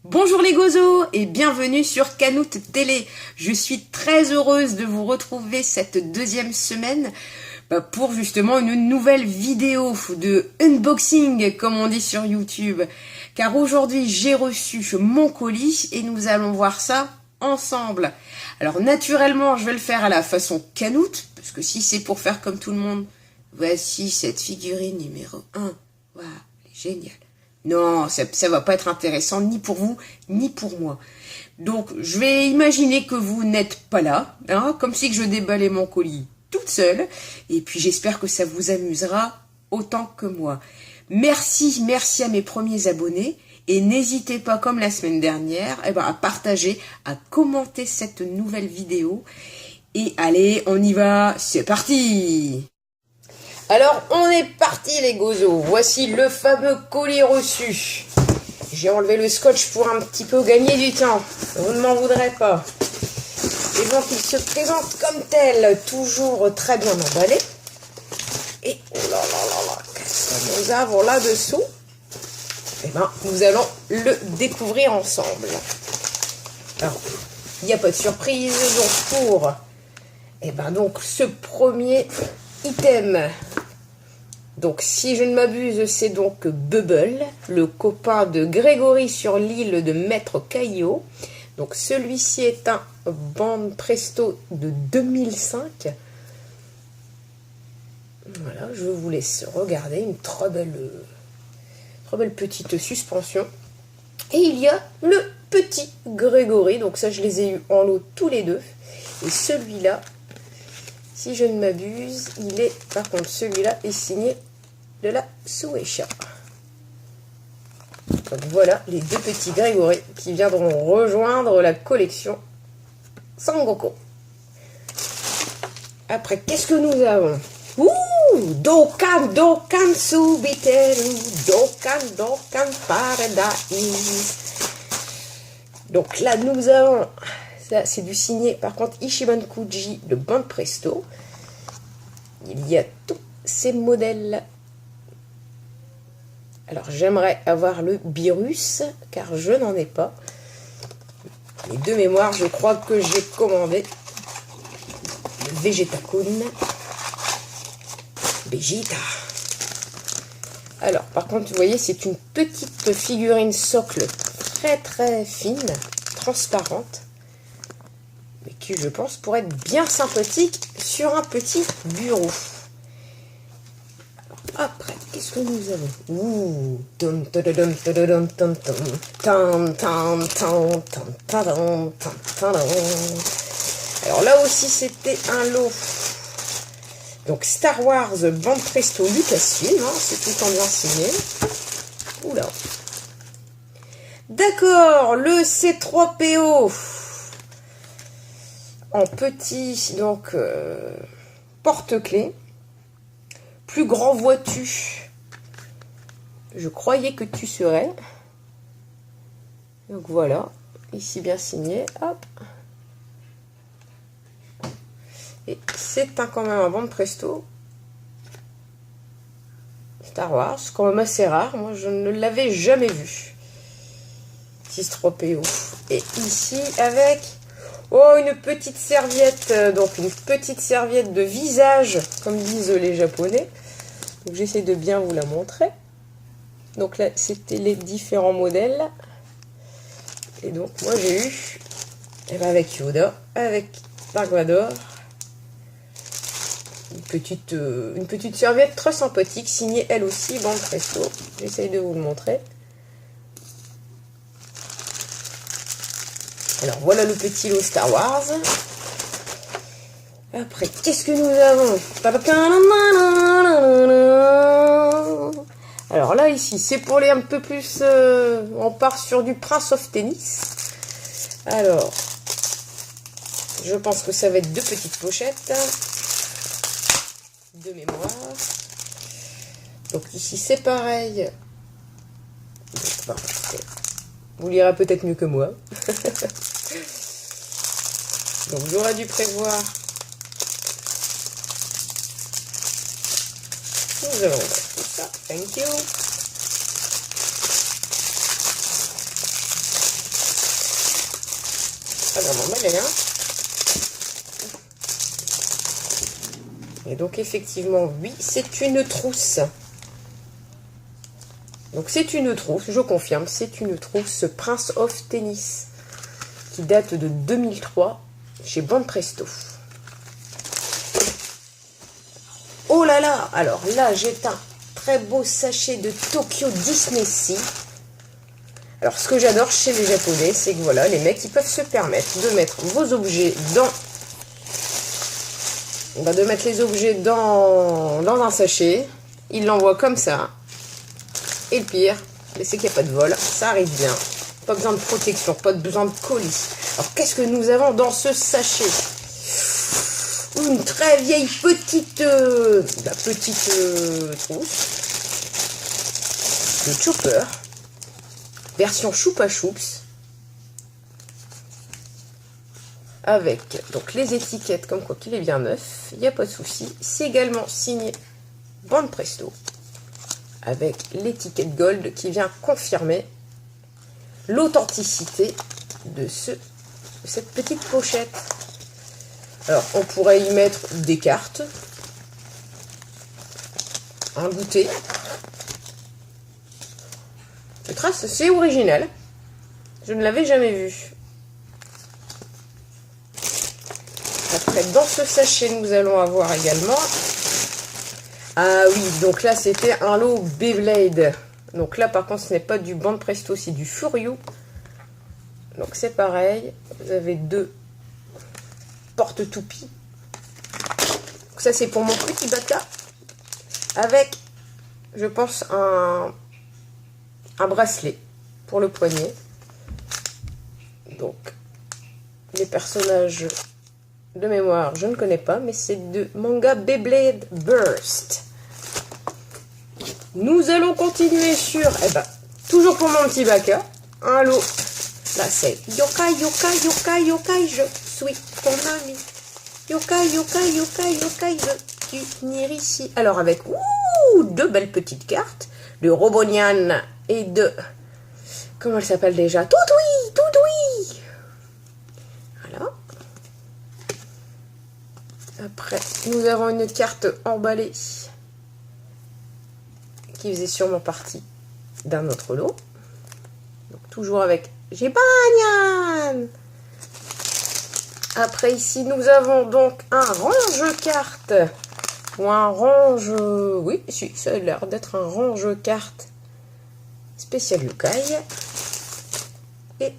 Bonjour les gozos et bienvenue sur Canoute Télé. Je suis très heureuse de vous retrouver cette deuxième semaine pour justement une nouvelle vidéo de unboxing comme on dit sur YouTube. Car aujourd'hui j'ai reçu mon colis et nous allons voir ça ensemble. Alors naturellement je vais le faire à la façon Canoute, parce que si c'est pour faire comme tout le monde, voici cette figurine numéro 1. Waouh, elle est géniale. Non, ça va pas être intéressant ni pour vous, ni pour moi. Donc, je vais imaginer que vous n'êtes pas là, hein, comme si je déballais mon colis toute seule. Et puis, j'espère que ça vous amusera autant que moi. Merci à mes premiers abonnés. Et n'hésitez pas, comme la semaine dernière, à partager, à commenter cette nouvelle vidéo. Et allez, on y va, c'est parti! Alors, on est parti les gozos. Voici le fameux colis reçu. J'ai enlevé le scotch pour un petit peu gagner du temps. Vous ne m'en voudrez pas. Et donc, il se présente comme tel, toujours très bien emballé. Et, oh là là là là, qu'est-ce que nous avons là-dessous? Eh bien, nous allons le découvrir ensemble. Alors, il n'y a pas de surprise, donc pour... donc, ce premier item... Donc, si je ne m'abuse, c'est donc Bubble, le copain de Grégory sur l'île de Maître Caillot. Donc, celui-ci est un Band Presto de 2005. Voilà, je vous laisse regarder une très belle petite suspension. Et il y a le petit Grégory. Donc, ça, je les ai eu en lot tous les deux. Et celui-là, si je ne m'abuse, il est, par contre, celui-là est signé de la Shueisha. Donc voilà les deux petits Grégory qui viendront rejoindre la collection Sangoku. Après, qu'est-ce que nous avons? Dokkan Subiteru, Dokkan Paradise. Donc là, nous avons, ça c'est du signé, par contre, Ichiban Kuji de Band Presto. Il y a tous ces modèles. Alors, j'aimerais avoir le Beerus, car je n'en ai pas. Et de mémoire, je crois que j'ai commandé le Vegeta-kun. Vegeta. Alors, par contre, vous voyez, c'est une petite figurine socle très fine, transparente, mais qui, je pense, pourrait être bien sympathique sur un petit bureau. Après, qu'est-ce que nous avons? Alors là aussi, c'était un lot. Donc, Star Wars Band Presto Lucasfilm, hein, c'est tout en bien signé. Oula. D'accord, le C3PO. En petit, donc, porte-clés. Plus grand vois-tu? Je croyais que tu serais. Donc voilà, ici bien signé. Hop. Et c'est quand même un Band Presto Star Wars, quand même assez rare. Moi, je ne l'avais jamais vu. 6-3PO. Et ici, avec une petite serviette. Donc, une petite serviette de visage, comme disent les Japonais. Donc, j'essaie de bien vous la montrer. Donc là, c'était les différents modèles. Et donc, moi, j'ai eu, avec Yoda, avec Dark Vador, une petite serviette très sympathique, signée elle aussi, Band Presto. J'essaye de vous le montrer. Alors, voilà le petit lot Star Wars. Après, qu'est-ce que nous avons? Alors là, ici, c'est pour les un peu plus... on part sur du Prince of Tennis. Alors, je pense que ça va être deux petites pochettes. De mémoire. Donc ici, c'est pareil. Vous lirez peut-être mieux que moi. Donc, j'aurais dû prévoir... Nous allons mettre tout ça. Thank you. pas vraiment emballé, hein. Et donc effectivement, oui, c'est une trousse. Donc c'est une trousse, je confirme, c'est une trousse Prince of Tennis qui date de 2003 chez Banpresto. Oh là là, alors là j'ai un très beau sachet de Tokyo Disney Sea. Alors ce que j'adore chez les Japonais, c'est que voilà, les mecs ils peuvent se permettre de mettre vos objets dans... de mettre les objets dans un sachet. Ils l'envoient comme ça. Et le pire, c'est qu'il n'y a pas de vol, ça arrive bien. Pas besoin de protection, pas besoin de colis. Alors qu'est-ce que nous avons dans ce sachet? Une très vieille petite, trousse de Chopper, version Choupa Choups, avec donc les étiquettes comme quoi qu'il est bien neuf, il n'y a pas de souci. C'est également signé Banpresto, avec l'étiquette Gold qui vient confirmer l'authenticité de cette petite pochette. Alors, on pourrait y mettre des cartes, un goûter. Le trace, c'est original. Je ne l'avais jamais vu. Après, dans ce sachet, nous allons avoir également... Ah oui, donc là, c'était un lot Beyblade. Donc là, par contre, ce n'est pas du Banpresto, c'est du Furyu. Donc c'est pareil. Vous avez deux porte-toupies. Donc ça, c'est pour mon petit bata. Avec, je pense, un bracelet pour le poignet. Donc, les personnages de mémoire, je ne connais pas, mais c'est de manga Beyblade Burst. Nous allons continuer sur, toujours pour mon petit baka, un lot. Là, c'est yokai, yokai, yokai, yokai, je suis ton ami. Yokai, yokai, yokai, yokai, veux-tu venir ici? Alors, avec deux belles petites cartes de Robonian et de... Comment elle s'appelle déjà? Toudoui, Toudoui. Voilà. Après, nous avons une carte emballée qui faisait sûrement partie d'un autre lot. Donc, toujours avec Gibanian. Après, ici, nous avons donc un range-carte. Ou un range... Oui, si, ça a l'air d'être un range-carte spécial yokai. Et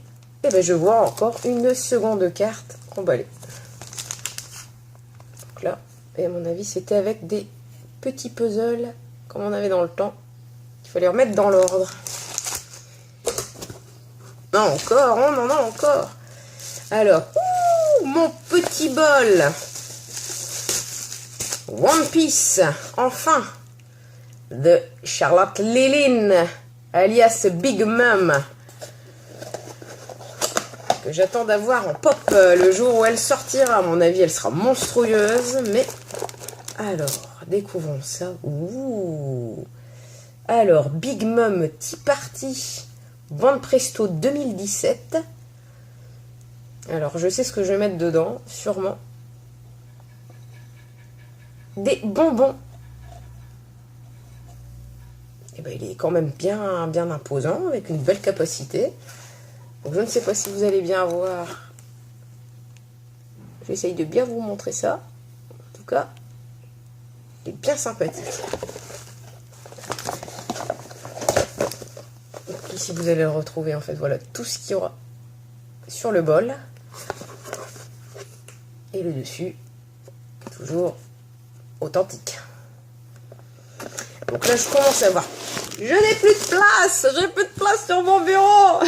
je vois encore une seconde carte emballée. Donc là, et à mon avis, c'était avec des petits puzzles, comme on avait dans le temps. Il fallait remettre dans l'ordre. Non, encore, on en a encore. Alors, mon petit bol. One Piece, enfin. De Charlotte Lilin, alias Big Mom. Que j'attends d'avoir en pop le jour où elle sortira. À mon avis, elle sera monstrueuse. Mais, alors, découvrons ça. Ouh. Alors, Big Mom Tea Party. Banpresto 2017. Alors, je sais ce que je vais mettre dedans, sûrement. Des bonbons. Et il est quand même bien imposant, avec une belle capacité. Donc, je ne sais pas si vous allez bien voir. J'essaye de bien vous montrer ça. En tout cas, il est bien sympathique. Donc, ici, vous allez le retrouver, en fait, voilà, tout ce qu'il y aura sur le bol. Et le dessus, toujours authentique. Donc là, je commence à voir. Je n'ai plus de place. J'ai plus de place sur mon bureau.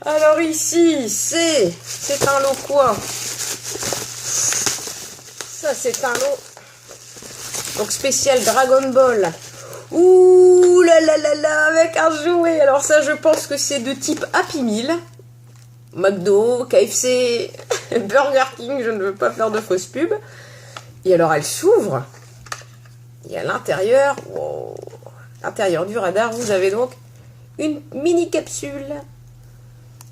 Alors ici, c'est un lot quoi? Ça, c'est un lot. Donc spécial Dragon Ball. Ouh là là là là, avec un jouet. Alors ça, je pense que c'est de type Happy Meal. McDo, KFC, Burger King, je ne veux pas faire de fausse pub. Et alors elle s'ouvre. Et à l'intérieur, wow, l'intérieur du radar, vous avez donc une mini capsule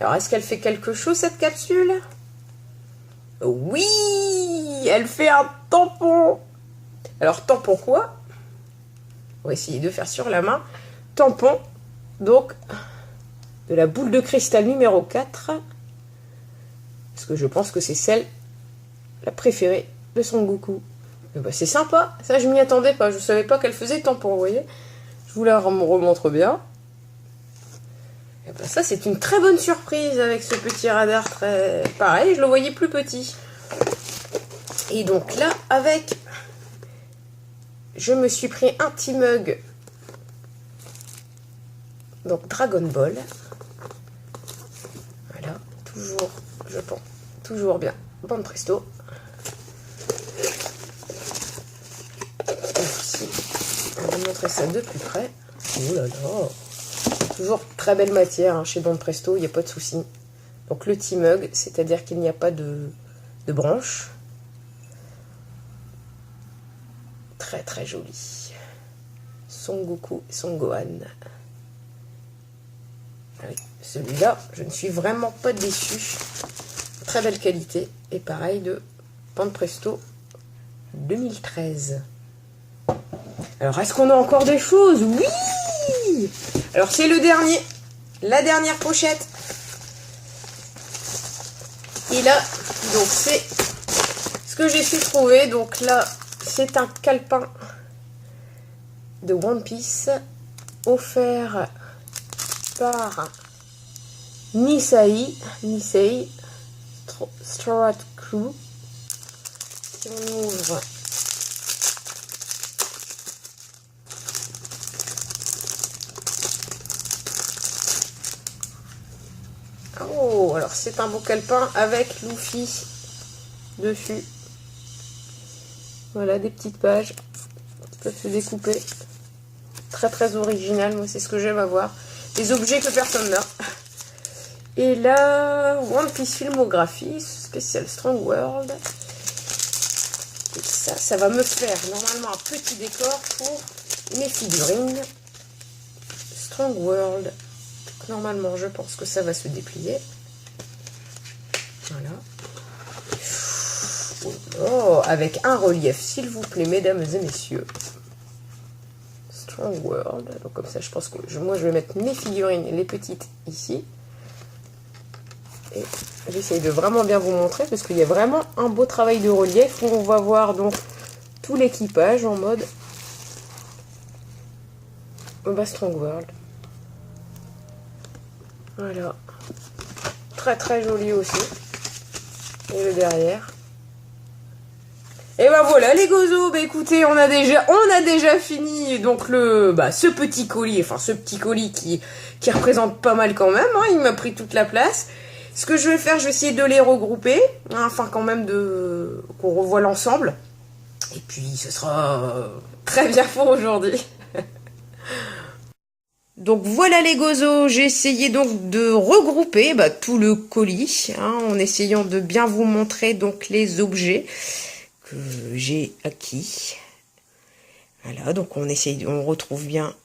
Alors, est-ce qu'elle fait quelque chose, cette capsule? Oui, elle fait un tampon. Alors, tampon quoi? On va essayer de faire sur la main. Tampon, donc, de la boule de cristal numéro 4. Parce que je pense que c'est celle, la préférée de Son Goku. Bah, c'est sympa, ça je m'y attendais pas. Je savais pas qu'elle faisait tampon, vous voyez. Je vous la remontre bien. Et ben ça, c'est une très bonne surprise avec ce petit radar très... Pareil, je le voyais plus petit. Et donc là, avec... Je me suis pris un petit mug. Donc Dragon Ball. Voilà, toujours, je pense, toujours bien. Bande presto. Ici, on va vous montrer ça de plus près. Oh là là. Toujours très belle matière hein, chez Bande Presto, il n'y a pas de souci. Donc le T-Mug, c'est-à-dire qu'il n'y a pas de branche. Très très joli. Son Goku et Son Gohan. Oui, celui-là, je ne suis vraiment pas déçue. Très belle qualité. Et pareil de Bande Presto 2013. Alors, est-ce qu'on a encore des choses? Oui! Alors, c'est le dernier. La dernière pochette. Et là, donc, c'est ce que j'ai su trouver. Donc là, c'est un calepin de One Piece offert par Nisei Strat Crew. Si on ouvre... Oh, alors c'est un beau calepin avec Luffy dessus. Voilà, des petites pages qui peuvent se découper. Très très original, moi c'est ce que j'aime avoir. Des objets que personne n'a. Et là, One Piece Filmographie, spécial Strong World. Et ça va me faire normalement un petit décor pour mes figurines. Strong World. Normalement, je pense que ça va se déplier. Voilà. Oh, avec un relief, s'il vous plaît, mesdames et messieurs. Strong World. Donc comme ça, je pense que moi, je vais mettre mes figurines, les petites, ici. Et j'essaye de vraiment bien vous montrer, parce qu'il y a vraiment un beau travail de relief, où on va voir donc tout l'équipage en mode Strong World. Voilà. Très très joli aussi. Et le derrière. Et ben voilà les gozos, bah écoutez, on a déjà fini donc ce petit colis, enfin ce petit colis qui représente pas mal quand même, hein, il m'a pris toute la place. Ce que je vais faire, je vais essayer de les regrouper, hein, afin quand même qu'on revoie l'ensemble. Et puis ce sera très bien pour aujourd'hui. Donc voilà les gozos, j'ai essayé donc de regrouper tout le colis, hein, en essayant de bien vous montrer donc les objets que j'ai acquis. Voilà, donc on retrouve bien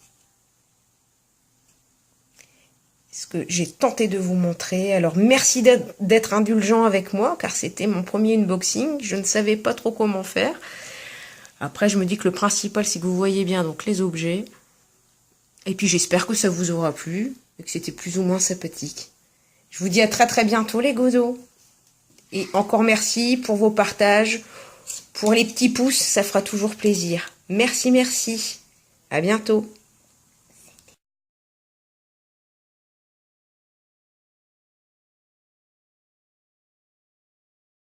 ce que j'ai tenté de vous montrer. Alors merci d'être indulgent avec moi, car c'était mon premier unboxing, je ne savais pas trop comment faire. Après je me dis que le principal c'est que vous voyez bien donc les objets. Et puis j'espère que ça vous aura plu et que c'était plus ou moins sympathique. Je vous dis à très très bientôt les gozos. Et encore merci pour vos partages, pour les petits pouces, ça fera toujours plaisir. Merci, merci. À bientôt.